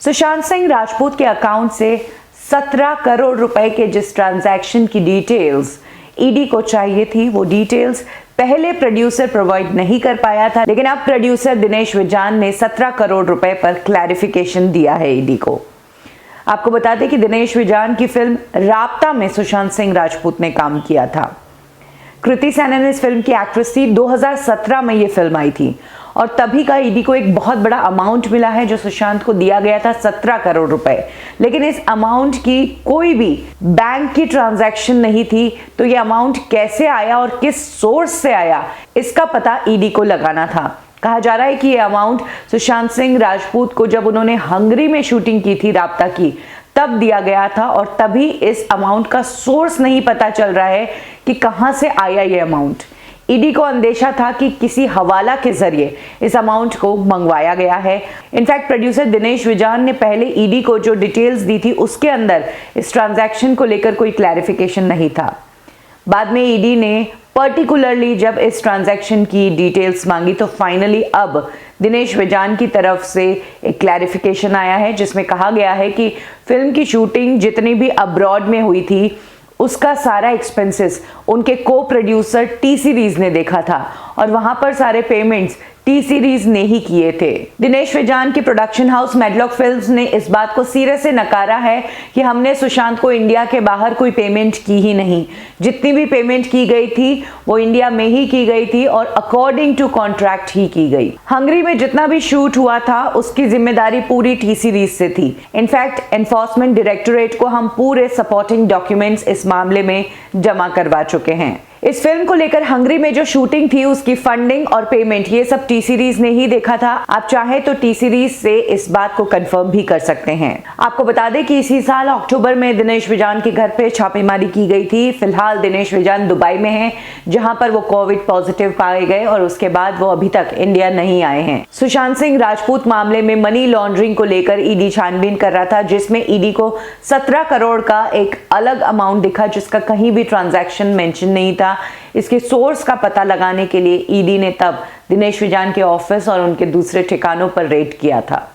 सुशांत सिंह राजपूत के अकाउंट से 17 करोड़ रुपए के जिस ट्रांजैक्शन की डिटेल्स ईडी को चाहिए थी, वो डिटेल्स पहले प्रोड्यूसर प्रोवाइड नहीं कर पाया था, लेकिन अब प्रोड्यूसर दिनेश विजान ने 17 करोड़ रुपए पर क्लैरिफिकेशन दिया है ईडी को। आपको बता दें कि दिनेश विजान की फिल्म राब्ता में सुशांत सिंह राजपूत ने काम किया था। कृति सेनन इस फिल्म की एक्ट्रेस थी। 2017 में ये फिल्म आई थी और तभी का ईडी को एक बहुत बड़ा अमाउंट मिला है जो सुशांत को दिया गया था, 17 करोड़ रुपए। लेकिन इस अमाउंट की कोई भी बैंक की ट्रांजैक्शन नहीं थी, तो ये अमाउंट कैसे आया और किस सोर्स से आया, इसका पता ईडी को लगाना था। कहा जा रहा है कि ये अमाउंट सुशांत सिंह राजपूत को जब उन्होंने हंगरी में शूटिंग की थी राब्ता की, तब दिया गया था और तभी इस अमाउंट का सोर्स नहीं पता चल रहा है कि कहां से आया ये अमाउंट। ईडी को अंदेशा था कि किसी हवाला के जरिए इस अमाउंट को मंगवाया गया है। इनफैक्ट प्रोड्यूसर दिनेश विजान ने पहले ईडी को जो डिटेल्स दी थी उसके अंदर इस ट्रांजैक्शन को लेकर कोई क्लैरिफिकेशन नहीं था। बाद में ईडी ने पर्टिकुलरली जब इस ट्रांजैक्शन की डिटेल्स मांगी तो फाइनली अब दिनेश विजान की तरफ से एक क्लैरिफिकेशन आया है, जिसमें कहा गया है कि फिल्म की शूटिंग जितनी भी अब्रॉड में हुई थी उसका सारा एक्सपेंसेस उनके को प्रोड्यूसर टी सीरीज ने देखा था और वहां पर सारे पेमेंट्स टी सीरीज ने ही किए थे। दिनेश विजान की प्रोडक्शन हाउस मेडलॉक फिल्म्स ने इस बात को सिरे से नकारा है कि हमने सुशांत को इंडिया के बाहर कोई पेमेंट की ही नहीं। जितनी भी पेमेंट की गई थी वो इंडिया में ही की गई थी और अकॉर्डिंग टू कॉन्ट्रैक्ट ही की गई। हंगरी में जितना भी शूट हुआ था उसकी जिम्मेदारी पूरी टी सीरीज से थी। इनफैक्ट एनफोर्समेंट डायरेक्टोरेट को हम पूरे सपोर्टिंग डॉक्यूमेंट्स इस मामले में जमा करवा चुके हैं। इस फिल्म को लेकर हंगरी में जो शूटिंग थी उसकी फंडिंग और पेमेंट ये सब टी सीरीज ने ही देखा था। आप चाहे तो टी सीरीज से इस बात को कंफर्म भी कर सकते हैं। आपको बता दें कि इसी साल अक्टूबर में दिनेश विजान के घर पे छापेमारी की गई थी। फिलहाल दिनेश विजान दुबई में हैं, जहां पर वो कोविड पॉजिटिव पाए गए और उसके बाद वो अभी तक इंडिया नहीं आए हैं। सुशांत सिंह राजपूत मामले में मनी लॉन्ड्रिंग को लेकर ईडी छानबीन कर रहा था, जिसमें ईडी को 17 करोड़ का एक अलग अमाउंट दिखा जिसका कहीं भी ट्रांजैक्शन मेंशन नहीं था। इसके सोर्स का पता लगाने के लिए ईडी ने तब दिनेश विजान के ऑफिस और उनके दूसरे ठिकानों पर रेड किया था।